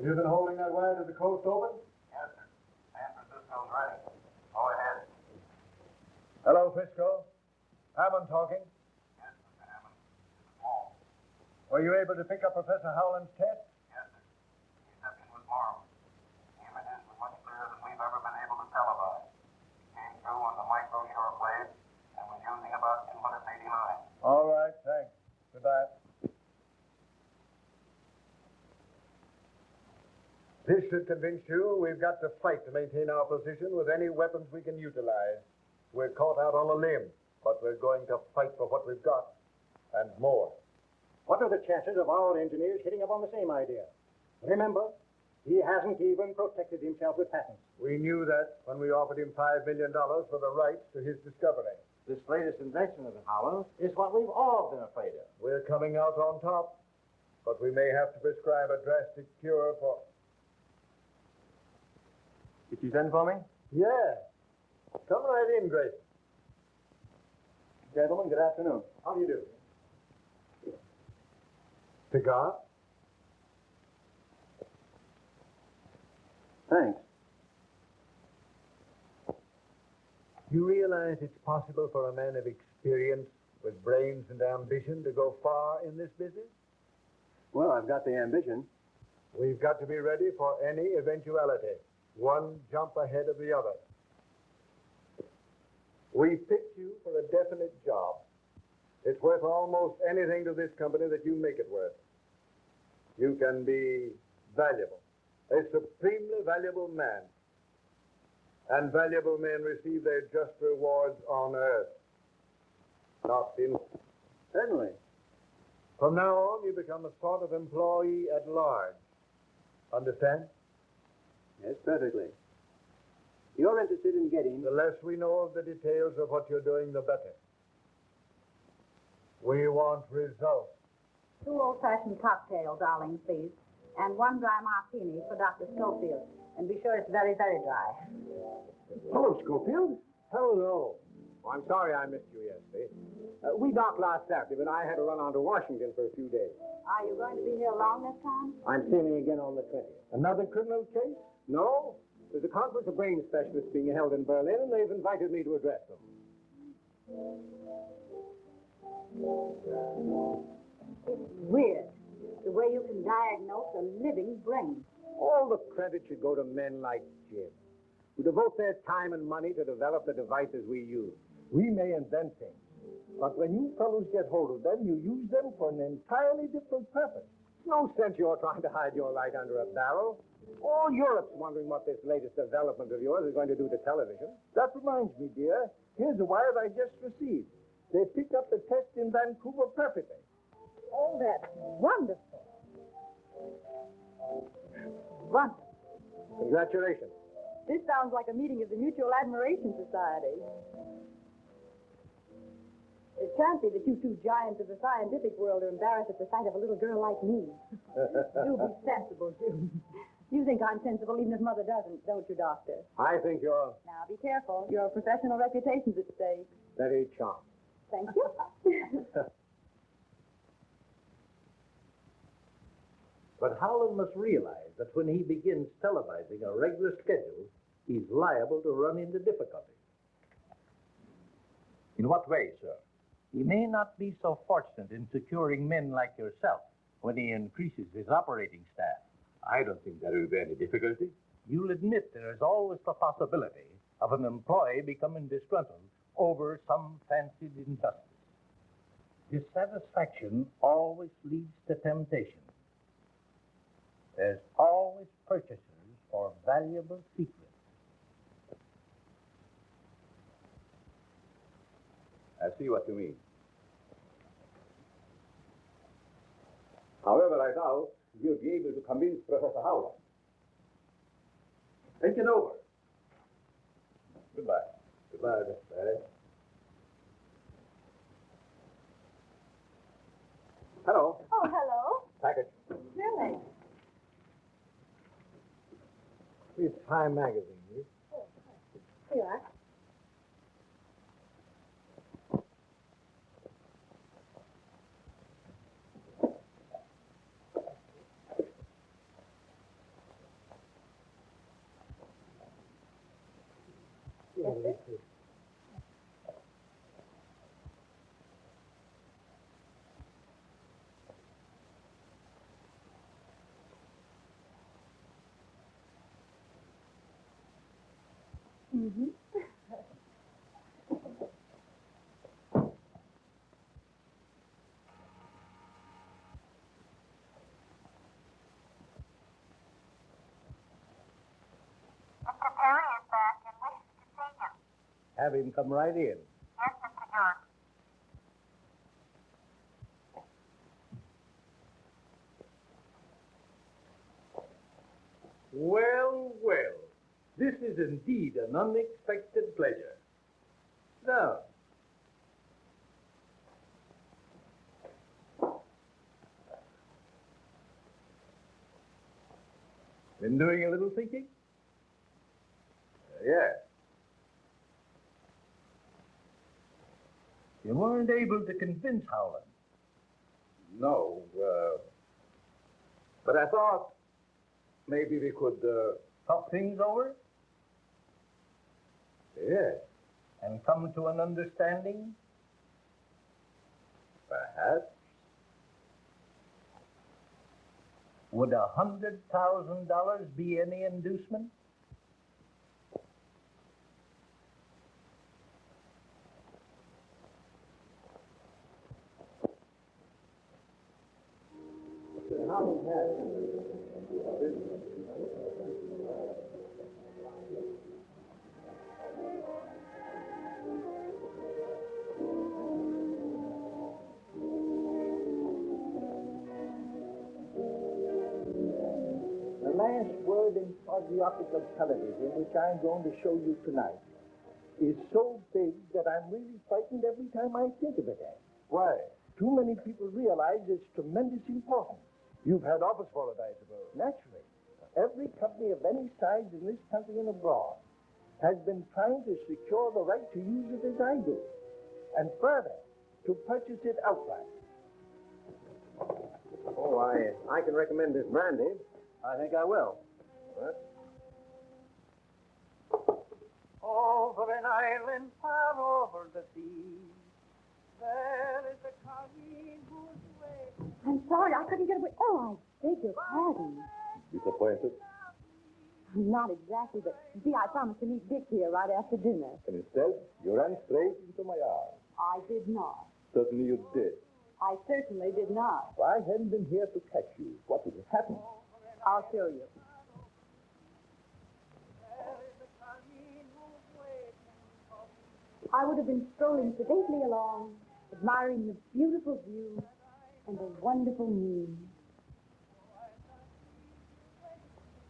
Have you been holding that wire to the coast open? Yes, sir. San Francisco's ready. Go ahead. Hello, Frisco. Hammond talking. Yes, Mr. Hammond. This is Paul. Were you able to pick up Professor Howland's test? Yes, sir. The reception was marvelous. The images were much clearer than we've ever been able to televise. It came through on the micro short wave and was using about 289. All right, thanks. Goodbye. This should convince you we've got to fight to maintain our position with any weapons we can utilize. We're caught out on a limb, but we're going to fight for what we've got, and more. What are the chances of our engineers hitting up on the same idea? Remember, he hasn't even protected himself with patents. We knew that when we offered him $5 million for the rights to his discovery. This latest invention of Howland's is what we've all been afraid of. We're coming out on top, but we may have to prescribe a drastic cure for... Did you send for me? Yeah. Come right in, Grace. Gentlemen, good afternoon. How do you do? Cigar? Thanks. You realize it's possible for a man of experience with brains and ambition to go far in this business? Well, I've got the ambition. We've got to be ready for any eventuality, one jump ahead of the other. We picked you for a definite job. It's worth almost anything to this company that you make it worth. You can be valuable, a supremely valuable man. And valuable men receive their just rewards on earth, not in... Certainly. From now on, you become a sort of employee at large. Understand? Yes, perfectly. You're interested in getting... The less we know of the details of what you're doing, the better. We want results. 2 old-fashioned cocktail, darling, please. And 1 dry martini for Dr. Schofield. And be sure it's very, very dry. Hello, Schofield. Hello. Oh, I'm sorry I missed you yesterday. We docked last Saturday, but I had to run on to Washington for a few days. Are you going to be here long this time? I'm sailing again on the 20th. Another criminal case? No. There's a conference of brain specialists being held in Berlin, and they've invited me to address them. It's weird, the way you can diagnose a living brain. All the credit should go to men like Jim, who devote their time and money to develop the devices we use. We may invent things, but when you fellows get hold of them, you use them for an entirely different purpose. No sense you're trying to hide your light under a barrel. All Europe's wondering what this latest development of yours is going to do to television. That reminds me, dear. Here's a wire I just received. They picked up the test in Vancouver perfectly. Oh, that's wonderful. Wonderful. Congratulations. This sounds like a meeting of the Mutual Admiration Society. It can't be that you 2 giants of the scientific world are embarrassed at the sight of a little girl like me. Do be sensible, Jim. You think I'm sensible even if Mother doesn't, don't you, Doctor? I think you're Now, be careful. Your professional reputation's at stake. very charming. Thank you. But Howland must realize that when he begins televising a regular schedule, he's liable to run into difficulties. In what way, sir? He may not be so fortunate in securing men like yourself when he increases his operating staff. I don't think there will be any difficulty. You'll admit there is always the possibility of an employee becoming disgruntled over some fancied injustice. Dissatisfaction always leads to temptation. There's always purchasers for valuable secrets. I see what you mean. However, I doubt you'll be able to convince Professor Howland. Think it over. Goodbye. Goodbye, Miss Barry. Hello. Oh, hello. Package. Really? It's Time Magazine. Here you are. Yes, sir. Mm-hmm. Mr. Perry is back and wishes to see you. Have him come right in. Yes, Mr. George. Well, well, this is indeed an unexpected pleasure. Now, been doing a little thinking? Yes. You weren't able to convince Howland. No, but I thought maybe we could, Talk things over yes, and come to an understanding? perhaps. Would $100,000 be any inducement? The last word in patriotical television, which I'm going to show you tonight, is so big that I'm really frightened every time I think of it. Why? Too many people realize its tremendous importance. You've had office for it, I suppose. Naturally, every company of any size in this country and abroad has been trying to secure the right to use it as I do, and further, to purchase it outright. Oh, I can recommend this brandy. I think I will. What? Over an island far over the sea, there is a colleen whose way. I'm sorry, I couldn't get away. Oh, I beg your pardon. Disappointed? Not exactly, but see, I promised to meet Dick here right after dinner. And instead, you ran straight into my arms. I did not. Certainly you did. I certainly did not. If I hadn't been here to catch you, what would have happened? I'll show you. I would have been strolling sedately along, admiring the beautiful view and the wonderful moon.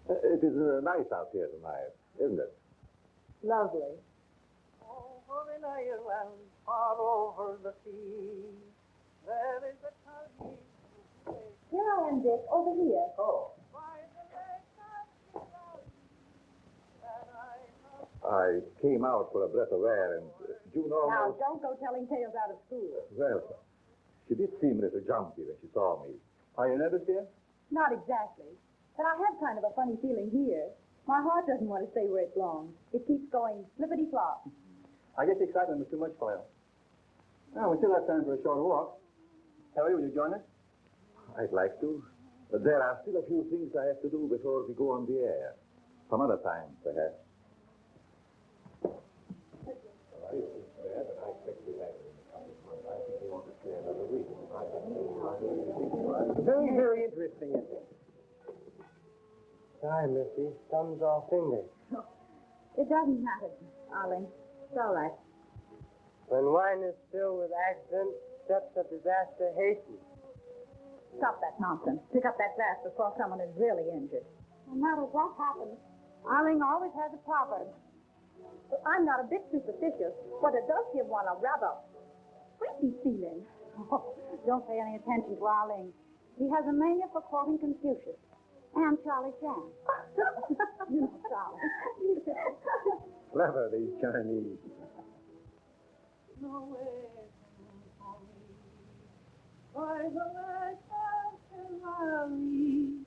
It is nice out here tonight, isn't it? Lovely. Over an island far over the sea, there is a colleen whose way Here I am, Dick, over here. Oh. by the lake of Galilee, that I love. I came out for a breath of air, and June Now, almost... don't go telling tales out of school. Well, she did seem a little jumpy when she saw me. Are you nervous, dear? Not exactly. But I have kind of a funny feeling here. My heart doesn't want to stay where it belongs. It keeps going flippity-flop. I guess the excitement was too much for you. Well, we still have time for a short walk. Terry, will you join us? I'd like to. But there are still a few things I have to do before we go on the air. Some other time, perhaps. Very, very interesting, isn't it? Sorry, Missy. Thumbs off fingers. It doesn't matter, Arling. It's all right. When wine is filled with accident, steps of disaster hasten. Stop that nonsense. Pick up that glass before someone is really injured. No matter what happens, Arling always has a proverb. But I'm not a bit superstitious, but it does give one a rather creepy feeling. Oh, don't pay any attention to Arling. He has a mania for quoting Confucius and Charlie Chan. You know Charlie. Clever, these Chinese. No way for me, by the lake of Galilee,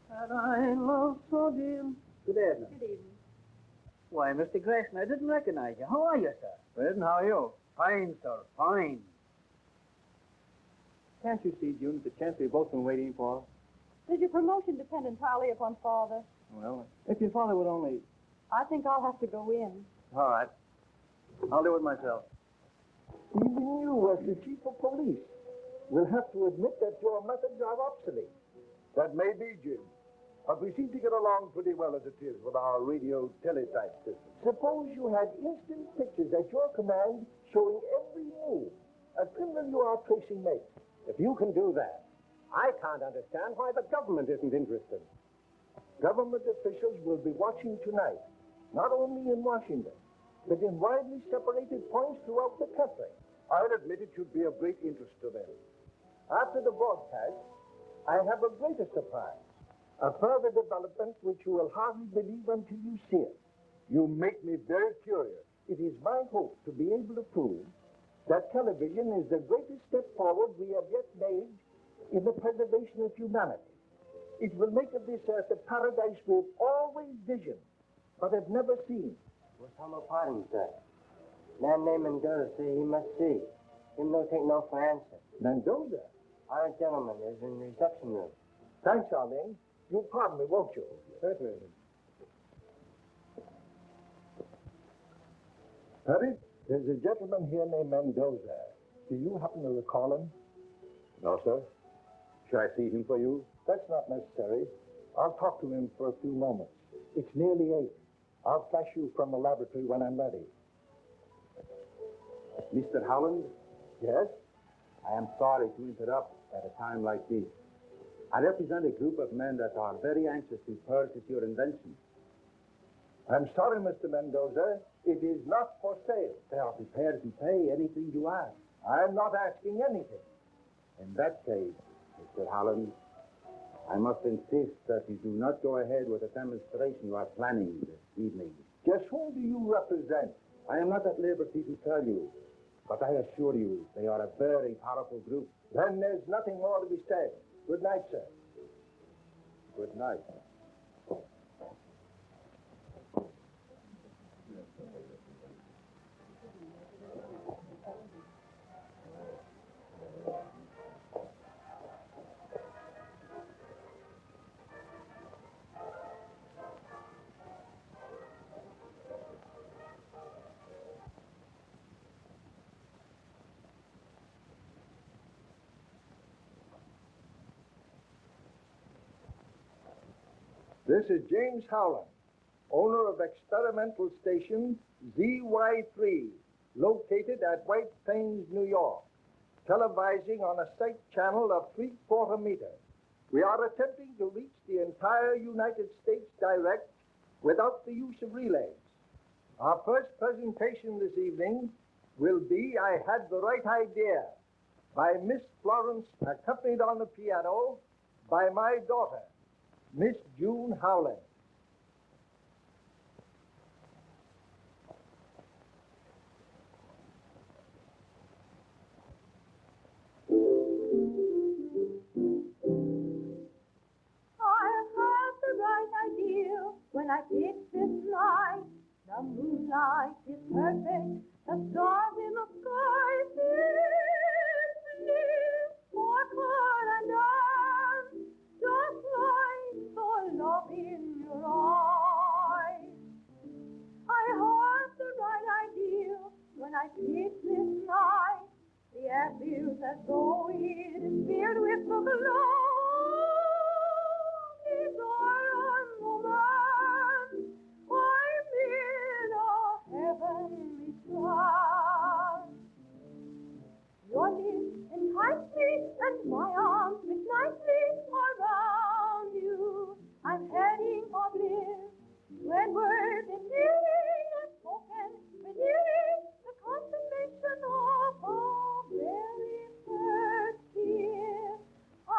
that I love so dear. Good evening. Good evening. Why, Mr. Grayson, I didn't recognize you. How are you, sir? Well, how are you? Fine, sir, fine. Can't you see, June, the chance we've both been waiting for? Does your promotion depend entirely upon Father? Well, if your father would only... I think I'll have to go in. All right. I'll do it myself. Even you, as the chief of police, will have to admit that your methods are obsolete. That may be, Jim. But we seem to get along pretty well as it is with our radio teletype system. Suppose you had instant pictures at your command showing every move a criminal you are tracing makes. If you can do that, I can't understand why the government isn't interested. Government officials will be watching tonight, not only in Washington, but in widely separated points throughout the country. I'll admit it should be of great interest to them. After the broadcast, I have a greater surprise. A further development which you will hardly believe until you see it. You make me very curious. It is my hope to be able to prove that television is the greatest step forward we have yet made in the preservation of humanity. It will make of this earth a paradise we've always visioned, but have never seen. What's Homo parting, sir? Man named Mendoza say he must see. Him no take no for answer. Mendoza? Our gentleman is in the reception room. Thanks, Arlene. You'll pardon me, won't you? Certainly. Perry, there's a gentleman here named Mendoza. Do you happen to recall him? No, sir. Should I see him for you? That's not necessary. I'll talk to him for a few moments. It's nearly 8. I'll flash you from the laboratory when I'm ready. Mr. Howland, Yes? I am sorry to interrupt at a time like this. I represent a group of men that are very anxious to purchase your invention. I'm sorry, Mr. Mendoza. It is not for sale. They are prepared to pay anything you ask. I'm not asking anything. In that case, Mr. Howland, I must insist that you do not go ahead with the demonstration you are planning this evening. Just whom do you represent? I am not at liberty to tell you, but I assure you they are a very powerful group. Then there's nothing more to be said. Good night, sir. Good night. This is James Howland, owner of experimental station ZY3, located at White Plains, New York, televising on a sight channel of 3/4 meter. We are attempting to reach the entire United States direct without the use of relays. Our first presentation this evening will be I Had the Right Idea by Miss Florence, accompanied on the piano by my daughter, Miss June Howland. I had the right idea when I picked this night. The moonlight is perfect, the stars in the sky seem sparkle and dance, just like the love in your eyes. I had the right idea when I picked this night. The air feels as though it is filled with the glow. Desire and romance, I'm in a heavenly trance. Your lips entice me, and my arms fit nicely around you. I'm heading for bliss when words and feeling are spoken, beneath the contemplation of our very first kiss. I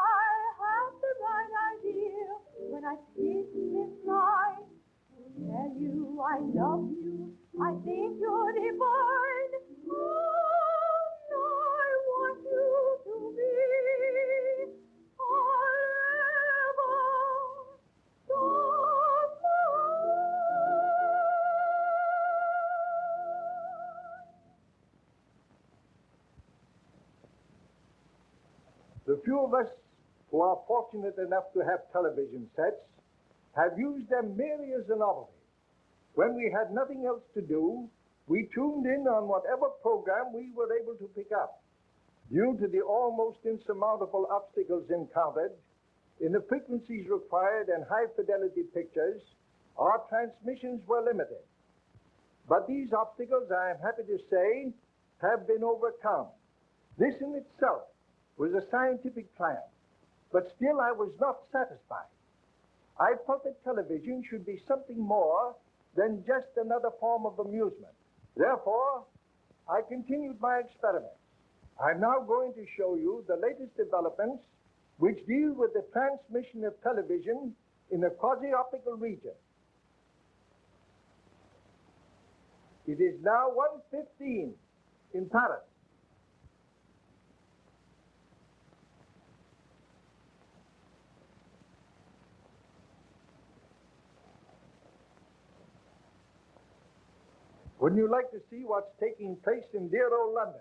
had the right idea when I picked this night to tell you I love you. I think you're divine. And I want you to be. I The few of us who are fortunate enough to have television sets have used them merely as a novelty. When we had nothing else to do, we tuned in on whatever program we were able to pick up. Due to the almost insurmountable obstacles encountered in the frequencies required and high-fidelity pictures, our transmissions were limited. But these obstacles, I am happy to say, have been overcome. This in itself was a scientific triumph, but still I was not satisfied. I felt that television should be something more than just another form of amusement. Therefore, I continued my experiments. I'm now going to show you the latest developments which deal with the transmission of television in the quasi-optical region. It is now 1:15 in Paris. Wouldn't you like to see what's taking place in dear old London?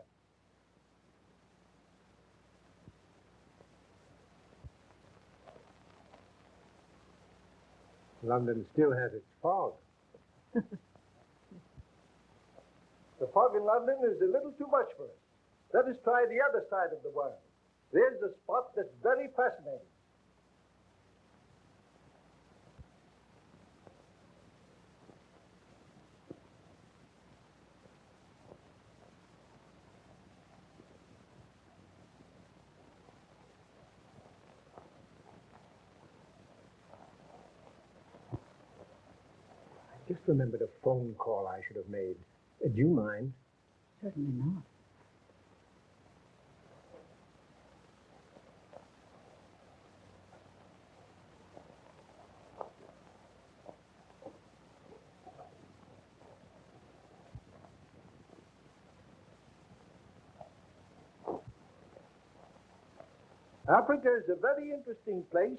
London still has its fog. The fog in London is a little too much for us. Let us try the other side of the world. There's a spot that's very fascinating. I just remembered a phone call I should have made. Do you mind? Certainly not. Africa is a very interesting place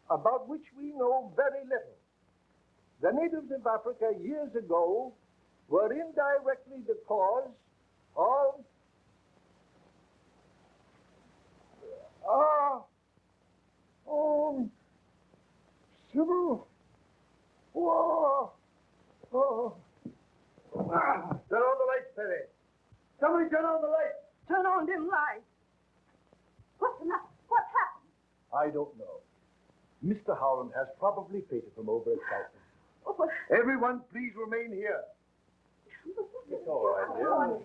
about which we know very little. The natives of Africa years ago were indirectly the cause of civil war. Turn on the lights, Perry. Somebody turn on the lights. Turn on them lights. What's the matter? What happened? I don't know. Mr. Howland has probably fainted from overexcitement. Oh, but... Everyone, please remain here. It's all right, dear.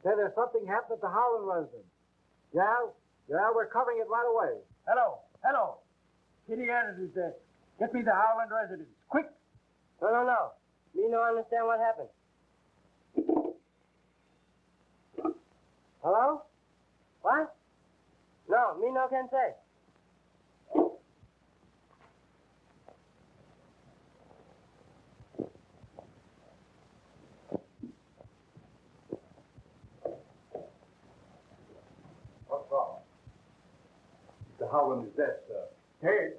Say, there's something happened at the Howland residence. Yeah, we're covering it right away. Hello. Kitty Anderson's desk. Get me the Howland residence. Quick. No. Me no understand what happened. Hello? What? No, me no can say. What's wrong? Mr. Howland is dead, sir. Hey.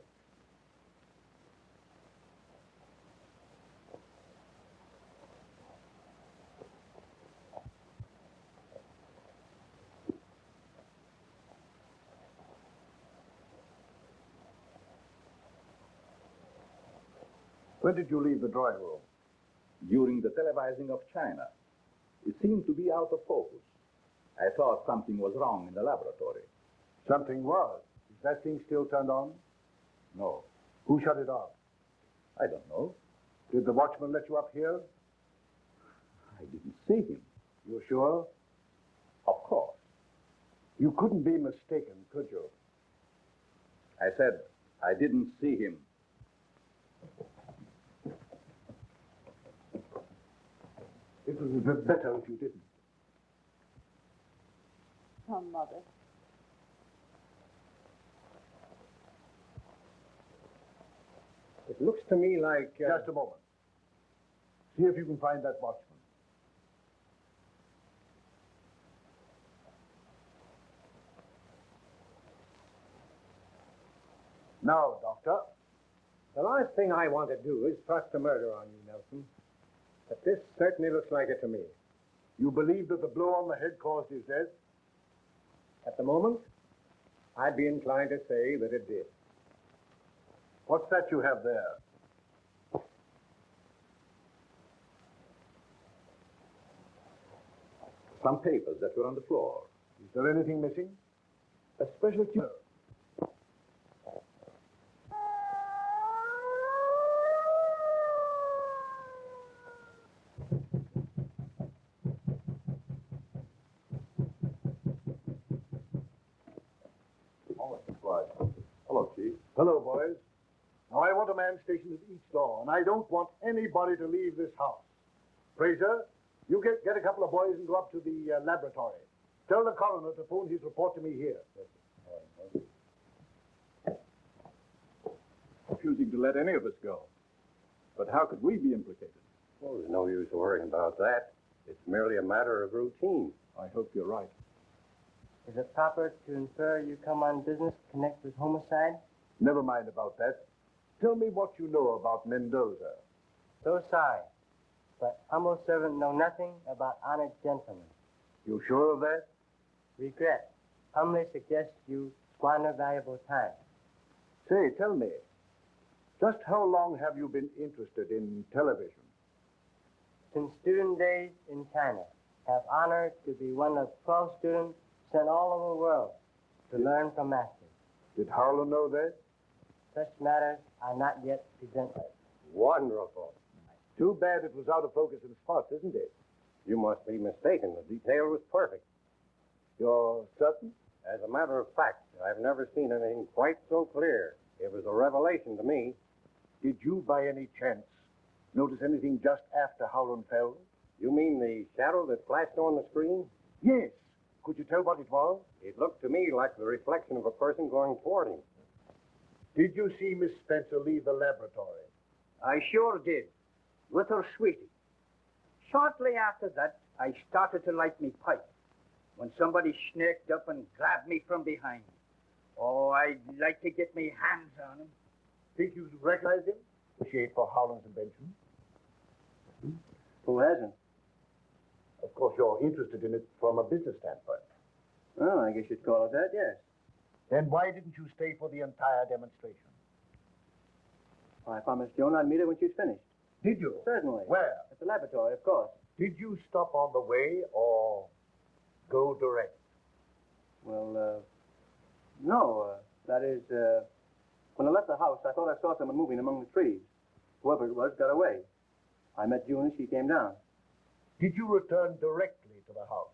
When did you leave the drawing room? During the televising of China. It seemed to be out of focus. I thought something was wrong in the laboratory. Something was. Is that thing still turned on? No, Who shut it off? I don't know. Did the watchman let you up here? I didn't see him. You sure? Of course. You couldn't be mistaken, could you? I said I didn't see him. It would be better if you didn't. Oh, Mother. It looks to me like... Just a moment. See if you can find that watchman. Now, Doctor. The last thing I want to do is thrust a murder on you, Nelson. But this certainly looks like it to me. You believe that the blow on the head caused his death? At the moment, I'd be inclined to say that it did. What's that you have there? Some papers that were on the floor. Is there anything missing? A special cue. Hello, Chief. Hello, boys. Now, I want a man stationed at each door, and I don't want anybody to leave this house. Fraser, you get a couple of boys and go up to the laboratory. Tell the coroner to phone his report to me here. Refusing to let any of us go. But how could we be implicated? Well, there's no use worrying about that. It's merely a matter of routine. I hope you're right. Is it proper to infer you come on business to connect with homicide? Never mind about that. Tell me what you know about Mendoza. So sorry, but humble servant know nothing about honored gentlemen. You sure of that? Regret. Humbly suggest you squander valuable time. Say, tell me, just how long have you been interested in television? Since student days in China, have honored to be one of 12 students sent all over the world to learn from masters. Did Harlan know that? Such matters are not yet presented. Wonderful. Too bad it was out of focus in spots, isn't it? You must be mistaken. The detail was perfect. You're certain? As a matter of fact, I've never seen anything quite so clear. It was a revelation to me. Did you, by any chance, notice anything just after Harlan fell? You mean the shadow that flashed on the screen? Yes. Could you tell what it was? It looked to me like the reflection of a person going toward him. Did you see Miss Spencer leave the laboratory? I sure did, with her sweetie. Shortly after that, I started to light me pipe when somebody snaked up and grabbed me from behind. Oh, I'd like to get me hands on him. Think you recognize him? Appreciate for Harlan's invention. Who hasn't? Of course, you're interested in it from a business standpoint. Oh, I guess you'd call it that, yes. Then why didn't you stay for the entire demonstration? Well, I promised Joan I'd meet her when she's finished. Did you? Certainly. Where? At the laboratory, of course. Did you stop on the way or go direct? Well, no. That is, when I left the house, I thought I saw someone moving among the trees. Whoever it was got away. I met June as she came down. Did you return directly to the house?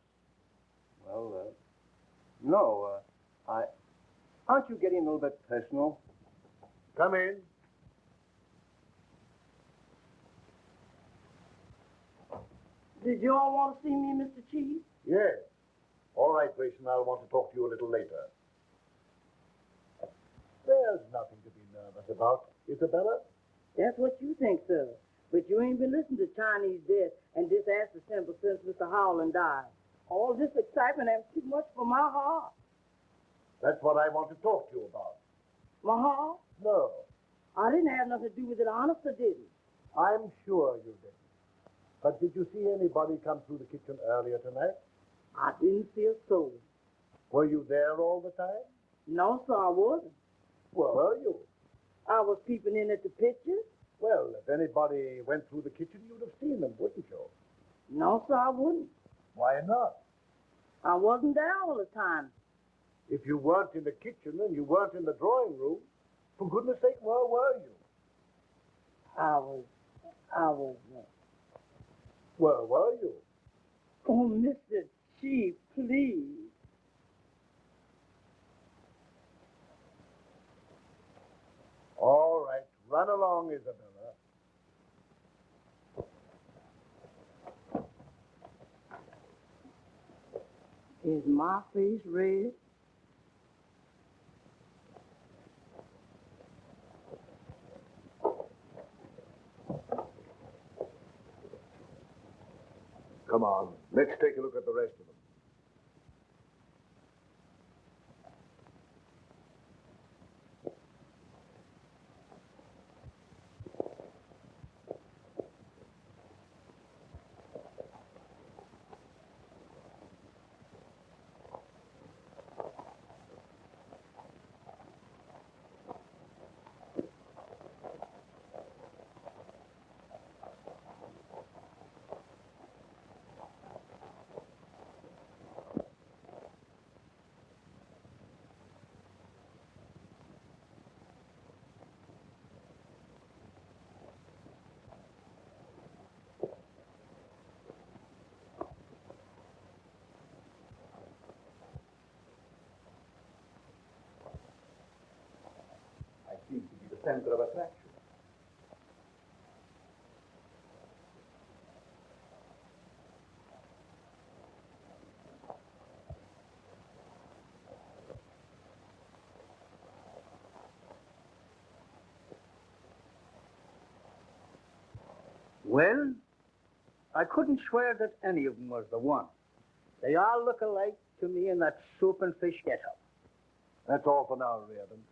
Well, no. Aren't you getting a little bit personal? Come in. Did you all want to see me, Mr. Chief? Yes. All right, Grayson, I'll want to talk to you a little later. There's nothing to be nervous about, Isabella. That's what you think, sir. But you ain't been listening to Chinese death and disassemble since Mr. Howland died. All this excitement ain't too much for my heart. That's what I want to talk to you about. My heart? No, I didn't have nothing to do with it, honest, I didn't. I'm sure you didn't. But did you see anybody come through the kitchen earlier tonight? I didn't see a soul. Were you there all the time? No, sir, I wasn't. Where were you? I was peeping in at the pictures. Well, if anybody went through the kitchen, you'd have seen them, wouldn't you? No, sir, I wouldn't. Why not? I wasn't there all the time. If you weren't in the kitchen and you weren't in the drawing room, for goodness sake, where were you? I was. Where were you? Oh, Mr. Chief, please. All right, run along, Isabella. Is my face red? Come on, let's take a look at the rest of them. center of attraction. Well, I couldn't swear that any of them was the one. They all look alike to me in that soup and fish get-up. That's all for now, Reardon.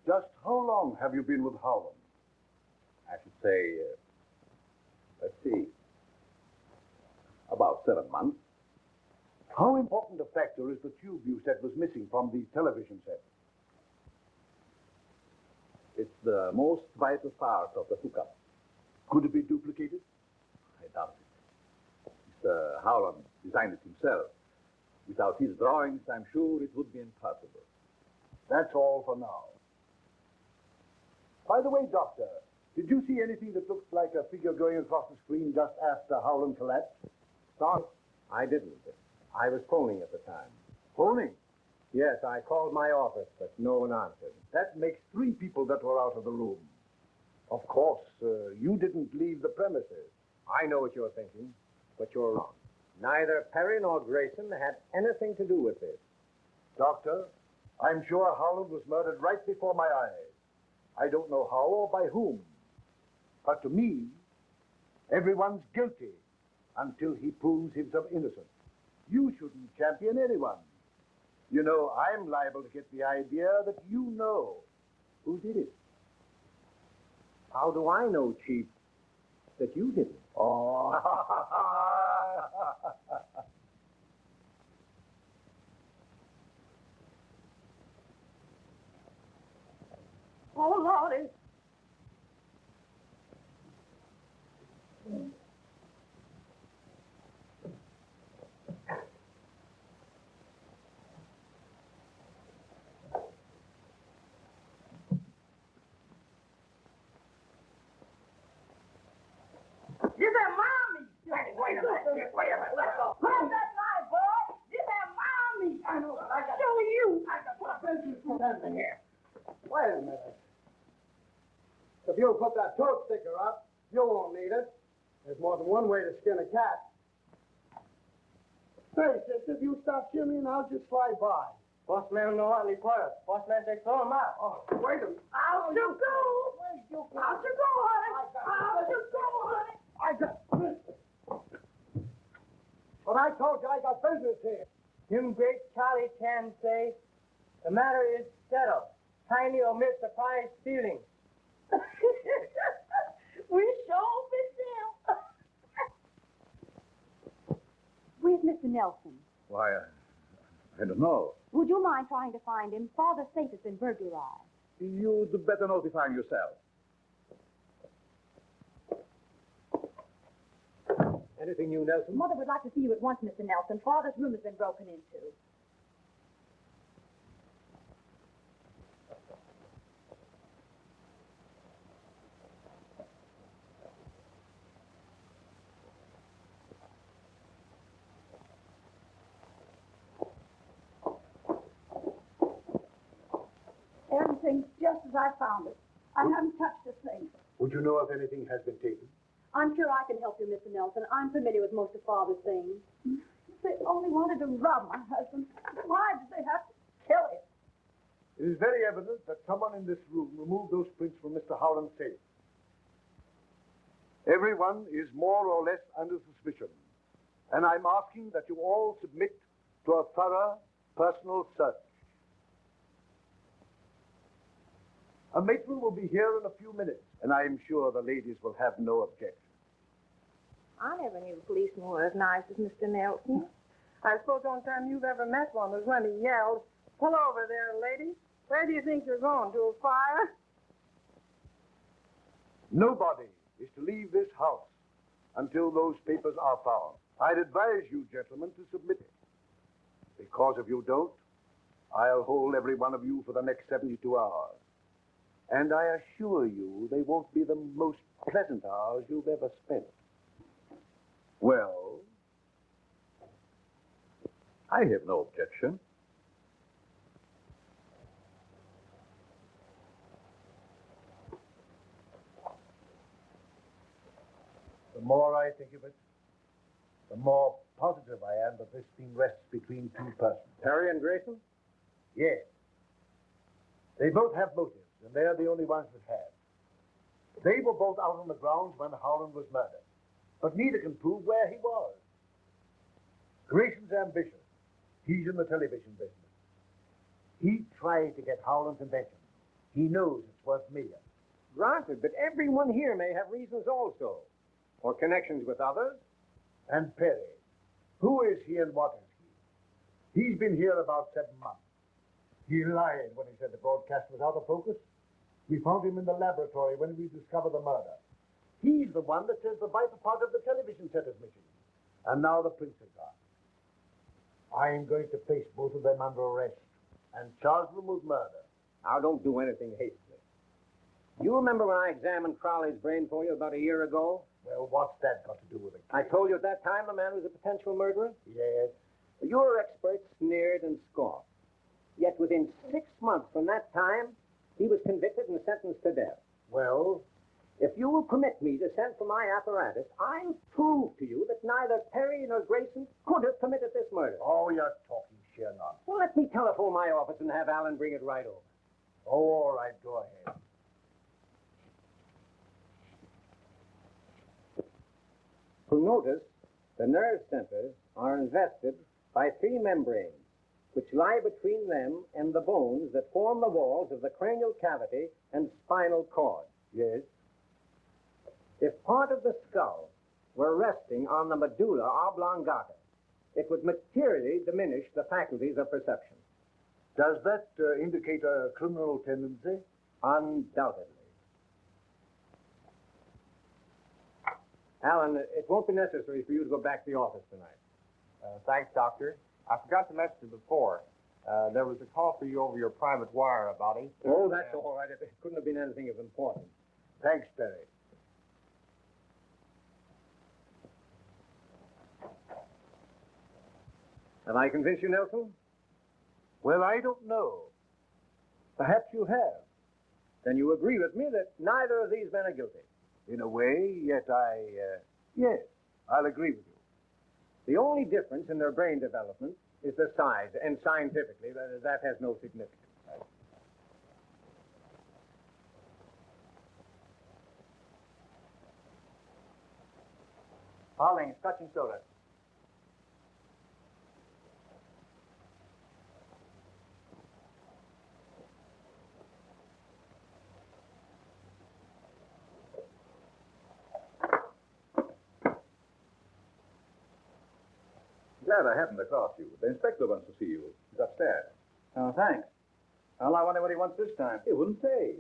Just how long have you been with Howland? I should say, let's see, about 7 months. How important a factor is the tube you said was missing from the television set? It's the most vital part of the hookup. Could it be duplicated? I doubt it. Mr. Howland designed it himself. Without his drawings, I'm sure it would be impossible. That's all for now. By the way, Doctor, did you see anything that looked like a figure going across the screen just after Howland collapsed? Sorry, I didn't. I was phoning at the time. Phoning? Yes, I called my office, but no one answered. That makes 3 people that were out of the room. Of course, you didn't leave the premises. I know what you're thinking, but you're wrong. Neither Perry nor Grayson had anything to do with this. Doctor, I'm sure Howland was murdered right before my eyes. I don't know how or by whom. But to me, everyone's guilty until he proves himself innocent. You shouldn't champion anyone. You know, I'm liable to get the idea that you know who did it. How do I know, Chief, that you didn't? Oh. Oh, Lordy. This is Mommy. Wait a minute. Hold that knife, boy. This is Mommy. I know. I got show you. I got what business for something here. Wait a minute. If you'll put that tote sticker up, you won't need it. There's more than one way to skin a cat. Hey, sister, if you stop shimmying, I'll just slide by. Boss man no only put Boss man they throw him out. Oh, wait a minute. Out you go. Out you go, honey. Out you go, honey. But I told you I got business here. Him great Charlie can say, the matter is settled. Tiny omit surprise feeling. We sure been them. Where's Mr. Nelson? Why, I don't know. Would you mind trying to find him? Father's safe has been burglarized. You'd better notify him yourself. Anything new, Nelson? Mother would like to see you at once, Mr. Nelson. Father's room has been broken into. Everything's just as I found it. I haven't touched a thing. Would you know if anything has been taken? I'm sure I can help you, Mr. Nelson. I'm familiar with most of Father's things. They only wanted to rob my husband. Why did they have to kill him? It is very evident that someone in this room removed those prints from Mr. Howland's safe. Everyone is more or less under suspicion, and I'm asking that you all submit to a thorough personal search. A matron will be here in a few minutes, and I am sure the ladies will have no objection. I never knew a policeman was as nice as Mr. Nelson. I suppose the only time you've ever met one was when he yelled, "Pull over there, lady. Where do you think you're going? To a fire?" Nobody is to leave this house until those papers are found. I'd advise you, gentlemen, to submit it. Because if you don't, I'll hold every one of you for the next 72 hours. And I assure you they won't be the most pleasant hours you've ever spent. Well, I have no objection. more I think of it, the more positive I am that this thing rests between two persons. Perry and Grayson? Yes. They both have motives, and they're the only ones that have. They were both out on the grounds when Howland was murdered, but neither can prove where he was. Grayson's ambitious. He's in the television business. He tried to get Howland's invention. He knows it's worth millions. Granted, but everyone here may have reasons also, or connections with others. And Perry, who is he and what is he? He's been here about 7 months. He lied when he said the broadcast was out of focus. We found him in the laboratory when we discovered the murder. He's the one that says the vital part of the television set is missing. And now the prince is gone. I'm going to place both of them under arrest and charge them with murder. Now, don't do anything hastily. You remember when I examined Crowley's brain for you about a year ago? Well, what's that got to do with it? I told you at that time the man was a potential murderer? Yes. Your experts sneered and scoffed. Yet within 6 months from that time, he was convicted and sentenced to death. Well? If you will permit me to send for my apparatus, I'll prove to you that neither Perry nor Grayson could have committed this murder. Oh, you're talking sheer nonsense. Well, let me telephone my office and have Alan bring it right over. Oh, all right, go ahead. To notice, the nerve centers are invested by 3 membranes, which lie between them and the bones that form the walls of the cranial cavity and spinal cord. Yes? If part of the skull were resting on the medulla oblongata, it would materially diminish the faculties of perception. Does that indicate a criminal tendency? Undoubtedly. Alan, it won't be necessary for you to go back to the office tonight. Thanks, Doctor. I forgot to mention it before. There was a call for you over your private wire about 8:30. Oh, that's all right. It couldn't have been anything of importance. Thanks, Perry. Have I convinced you, Nelson? Well, I don't know. Perhaps you have. Then you agree with me that neither of these men are guilty. In a way, yet yes, I'll agree with you. The only difference in their brain development is the size, and scientifically, that has no significance. Pauline, scotch and soda. Glad I happened across you. The inspector wants to see you. He's upstairs. Oh, thanks. Well, I wonder what he wants this time. He wouldn't say.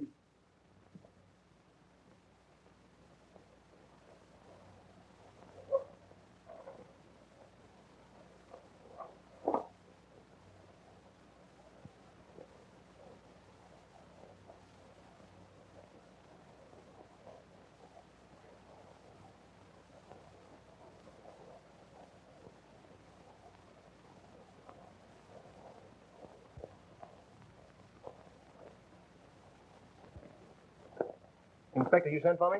Inspector, you sent for me?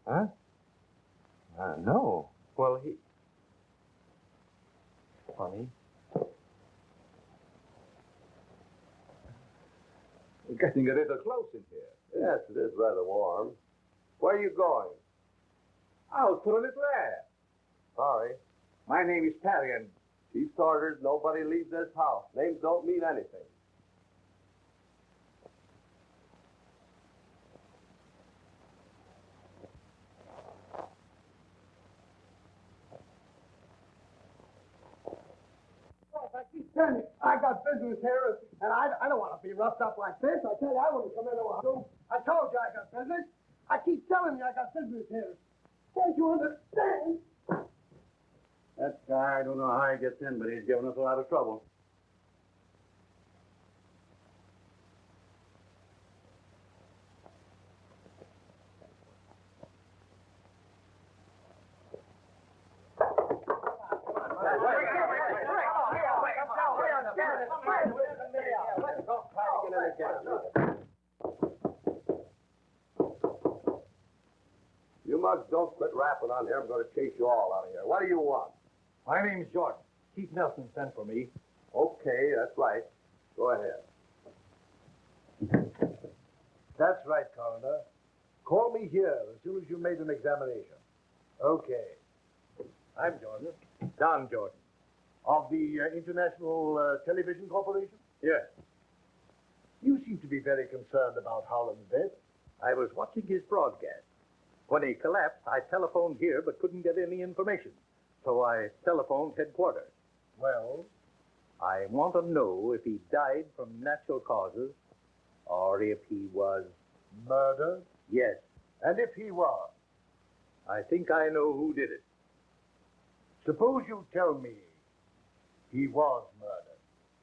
Huh? No. Well, he... Funny. We're getting a little close in here. Yes, it is rather warm. Where are you going? Out for a little air. Sorry. My name is Perry, and Chief's orders, nobody leaves this house. Names don't mean anything. I got business here, and I don't want to be roughed up like this. I tell you, I wouldn't come into a house. I told you I got business. I keep telling you I got business here. Can't you understand? That guy, I don't know how he gets in, but he's given us a lot of trouble. You You mugs don't quit rapping on here. I'm going to chase you all out of here. What do you want? My name's Jordan. Chief Nelson sent for me. Okay, that's right. Go ahead. That's right, Coroner. Call me here as soon as you made an examination. Okay. I'm Jordan. Don Jordan. Of the International Television Corporation? Yes. You seem to be very concerned about Howland's death. I was watching his broadcast. When he collapsed, I telephoned here but couldn't get any information. So I telephoned headquarters. Well? I want to know if he died from natural causes or if he was... Murdered? Yes. And if he was? I think I know who did it. Suppose you tell me he was murdered.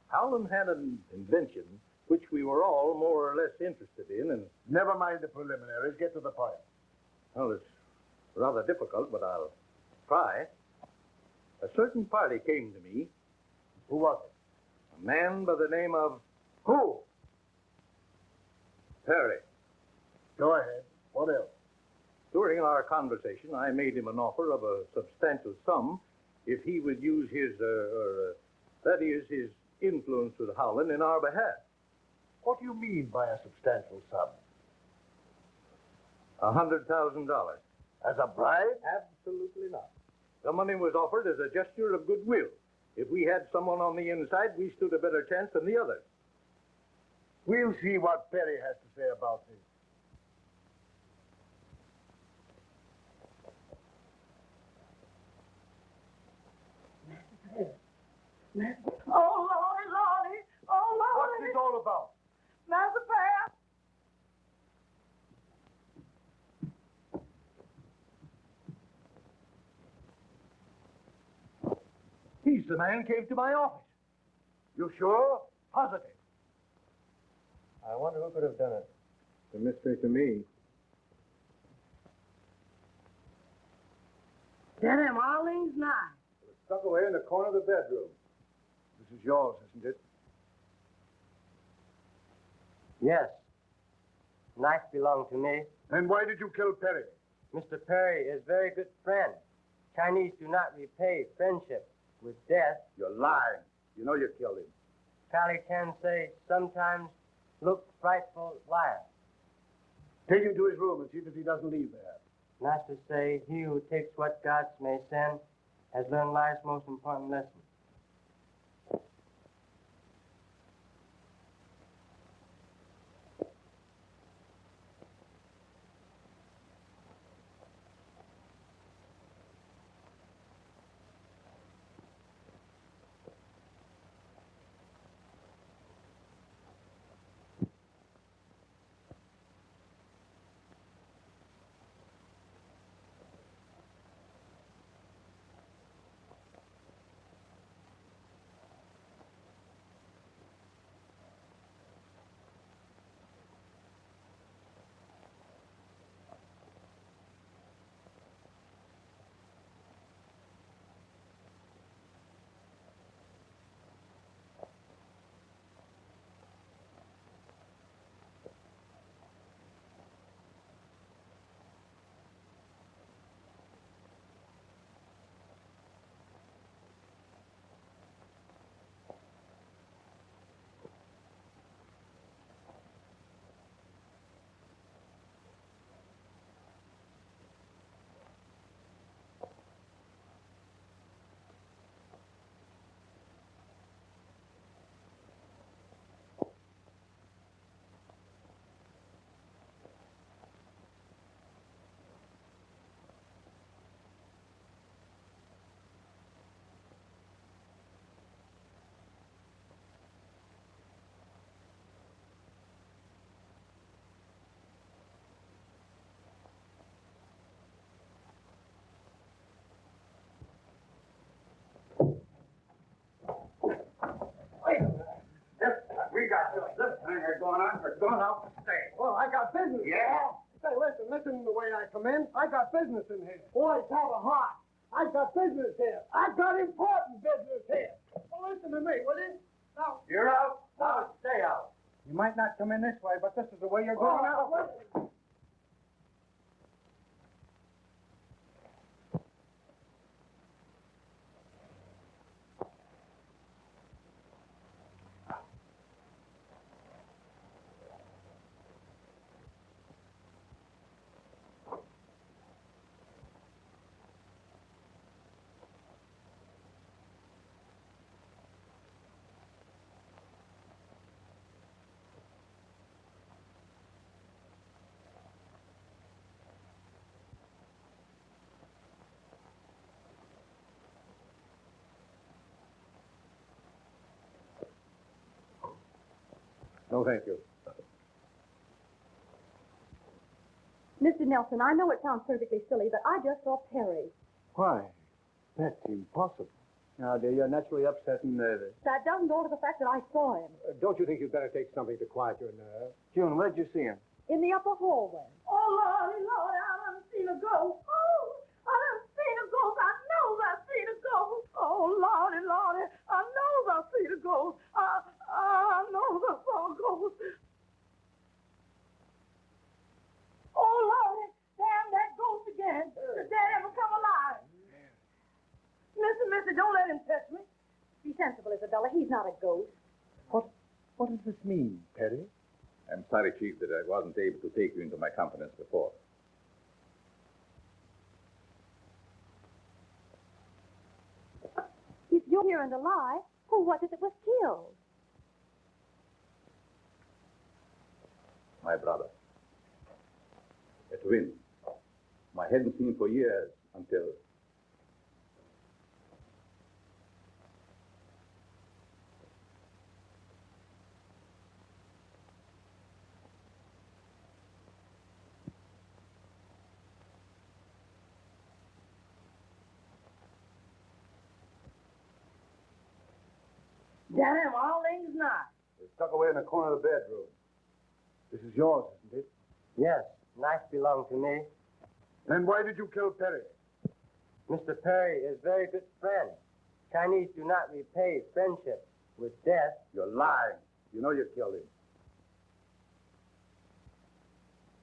Howland had an invention which we were all more or less interested in, and... Never mind the preliminaries. Get to the point. Well, it's rather difficult, but I'll try. A certain party came to me. Who was it? A man by the name of... Who? Perry. Go ahead. What else? During our conversation, I made him an offer of a substantial sum if he would use his, that is, his influence with Howland in our behalf. What do you mean by a substantial sum? $100,000. As a bribe? Absolutely not. The money was offered as a gesture of goodwill. If we had someone on the inside, we stood a better chance than the others. We'll see what Perry has to say about this. Oh, Lordy, Lordy. Oh, Lordy. What's this all about? Master Perry. He's the man who came to my office. You sure? Positive. I wonder who could have done it. It's a mystery to me. That him Arlene's knife. It was stuck away in the corner of the bedroom. This is yours, isn't it? Yes. Knife belonged to me. Then why did you kill Perry? Mr. Perry is a very good friend. Chinese do not repay friendship with death. You're lying. You know you killed him. Charlie can say sometimes look frightful liar. Take him to his room and see that he doesn't leave there. Master say he who takes what gods may send has learned life's most important lesson. Going on for going out to stay. Well, I got business. Yeah? Say, listen to the way I come in. I got business in here. Boys, have a heart. I got business here. I got important business here. Well, listen to me, will you? Now, You're out. Now stay out. you might not come in this way, but this is the way you're going out. No, thank you. Mr. Nelson, I know it sounds perfectly silly, but I just saw Perry. Why? That's impossible. Now, dear, you're naturally upset and nervous. That doesn't alter the fact that I saw him. Don't you think you'd better take something to quiet your nerves? June, where'd you see him? In the upper hallway. Oh, Lordy, Lordy, I done seen a ghost. Oh, I done seen a ghost. I know I seen a ghost. Oh, Lordy, Lordy, I know I seen a ghost. I know I saw a ghost. Oh, Lordy, damn that ghost again. Did that ever come alive? Mister, don't let him touch me. Be sensible, Isabella. He's not a ghost. What does this mean, Perry? I'm sorry, Chief, that I wasn't able to take you into my confidence before. If you're here and alive, who was it that was killed? My brother. A twin. I hadn't seen for years until... Damn, all things not. It's tucked away in the corner of the bedroom. This is yours, isn't it? Yes, knife belonged to me. Then why did you kill Perry? Mr. Perry is a very good friend. Chinese do not repay friendship with death. You're lying. You know you killed him.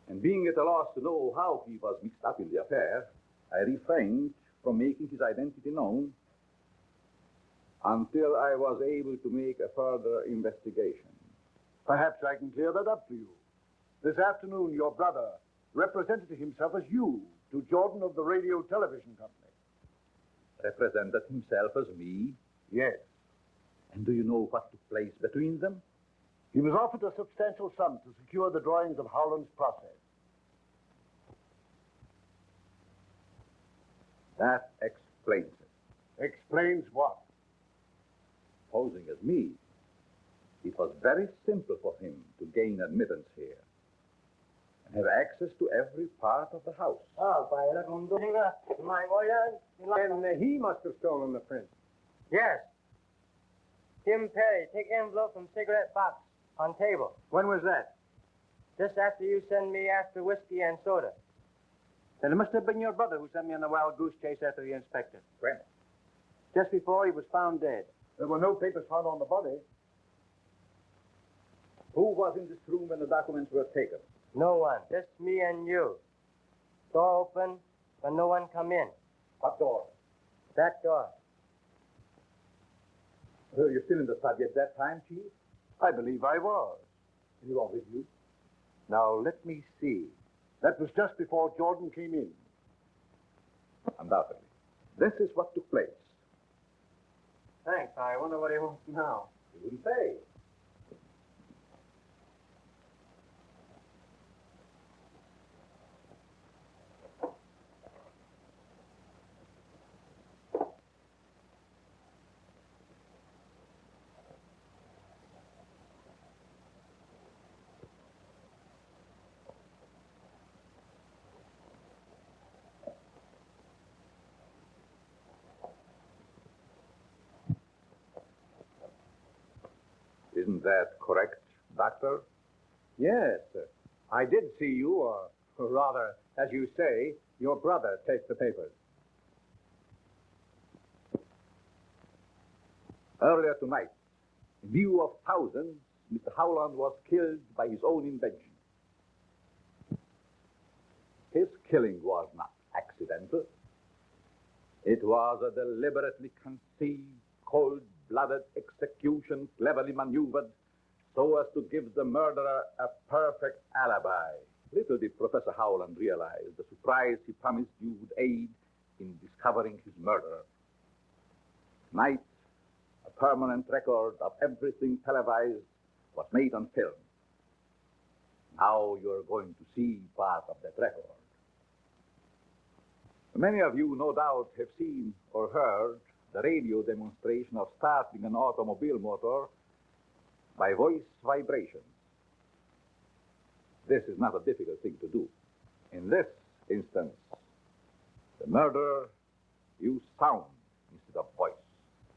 And being at a loss to know how he was mixed up in the affair, I refrained from making his identity known until I was able to make a further investigation. Perhaps I can clear that up for you. This afternoon, your brother represented himself as you to Jordan of the Radio Television Company. Represented himself as me? Yes. And do you know what took place between them? He was offered a substantial sum to secure the drawings of Howland's process. That explains it. Explains what? Posing as me, it was very simple for him to gain admittance here and have access to every part of the house. And he must have stolen the print. Yes. Tim Perry, take envelope from cigarette box on table. When was that? Just after you send me after whiskey and soda. Then it must have been your brother who sent me on the wild goose chase after the inspector. When? Just before he was found dead. There were no papers found on the body. Who was in this room when the documents were taken? No one. Just me and you. Door open, but no one come in. What door? That door. Were you still in the study at that time, Chief? I believe I was. You are with you? Now, let me see. That was just before Jordan came in. Undoubtedly. This is what took place. Thanks. I wonder what he wants now. He wouldn't say. Isn't that correct, Doctor? Yes, sir. I did see you, or rather, as you say, your brother take the papers. Earlier tonight, in view of thousands, Mr. Howland was killed by his own invention. His killing was not accidental. It was a deliberately conceived, cold-blooded execution, cleverly maneuvered so as to give the murderer a perfect alibi. Little did Professor Howland realize the surprise he promised you would aid in discovering his murderer. Tonight, a permanent record of everything televised was made on film. Now you're going to see part of that record. Many of you, no doubt, have seen or heard the radio demonstration of starting an automobile motor by voice vibrations. this is not a difficult thing to do. In this instance, the murderer used sound instead of voice.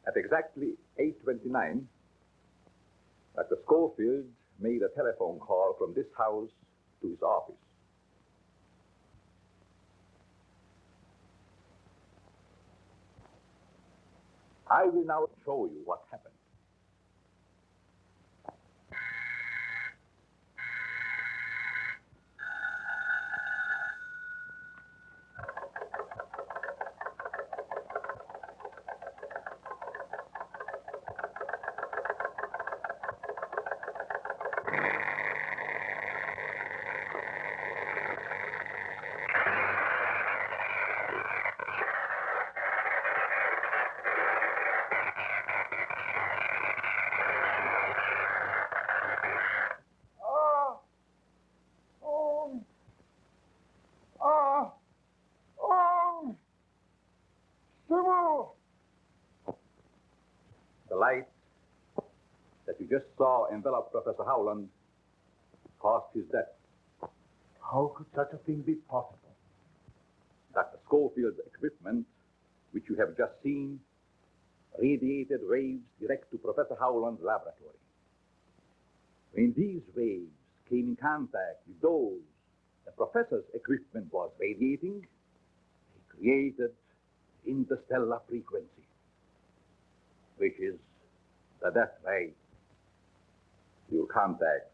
At exactly 8:29, Dr. Schofield made a telephone call from this house to his office. I will now show you what happened. The light that you just saw envelop Professor Howland caused his death. How could such a thing be possible? Dr. Schofield's equipment, which you have just seen, radiated waves direct to Professor Howland's laboratory. When these waves came in contact with those the professor's equipment was radiating, they created interstellar frequency, which is the death ray. Your contacts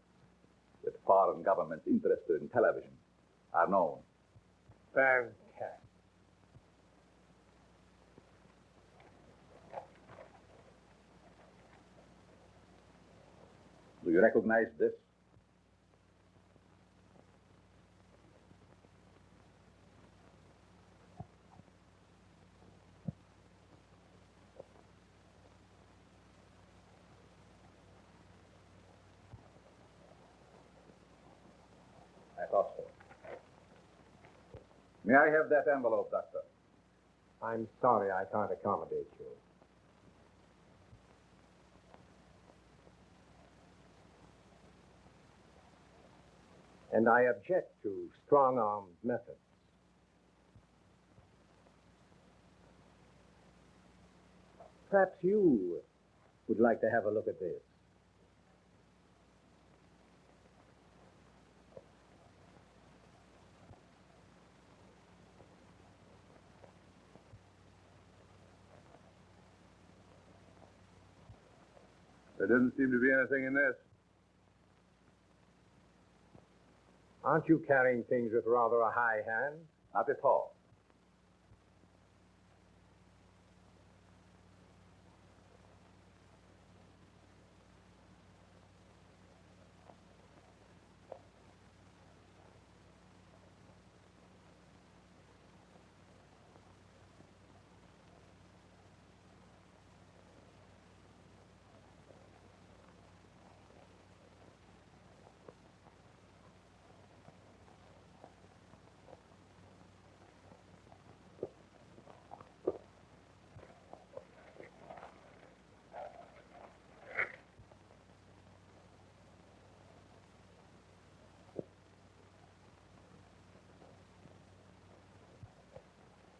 with foreign governments interested in television are known. Fantastic. Do you recognize this? I thought so. May I have that envelope, Doctor? I'm sorry I can't accommodate you. And I object to strong-armed methods. Perhaps you would like to have a look at this. There doesn't seem to be anything in this. Aren't you carrying things with rather a high hand? Not at all.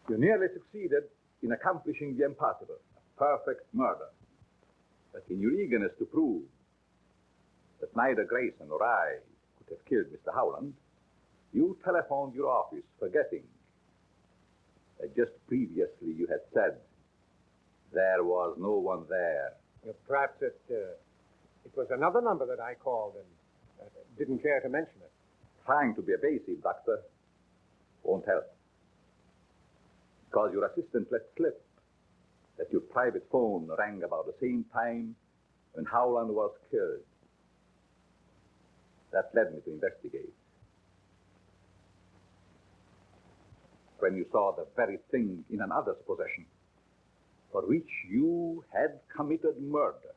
You nearly succeeded in accomplishing the impossible, a perfect murder. But in your eagerness to prove that neither Grayson nor I could have killed Mr. Howland, you telephoned your office forgetting that just previously you had said there was no one there. Perhaps it was another number that I called and didn't care to mention it. Trying to be evasive, Doctor, won't help. Because your assistant let slip that your private phone rang about the same time when Howland was killed. That led me to investigate. When you saw the very thing in another's possession for which you had committed murder,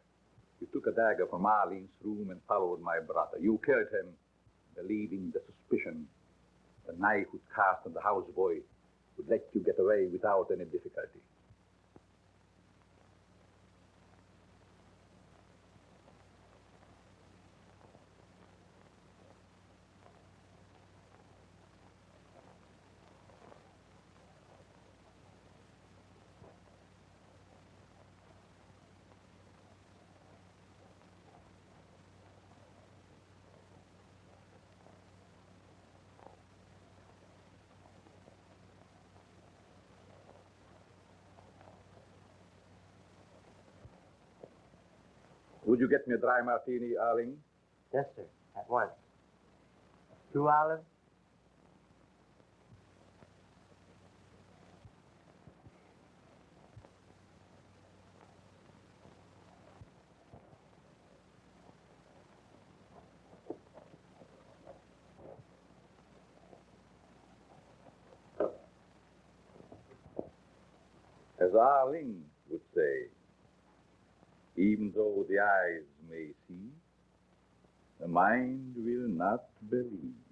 you took a dagger from Arlene's room and followed my brother. You killed him, believing the suspicion the knife would cast on the houseboy would let you get away without any difficulty. Would you get me a dry martini, Arling? Yes, sir. At once. 2 olives. As Arling would say, even though the eyes may see, the mind will not believe.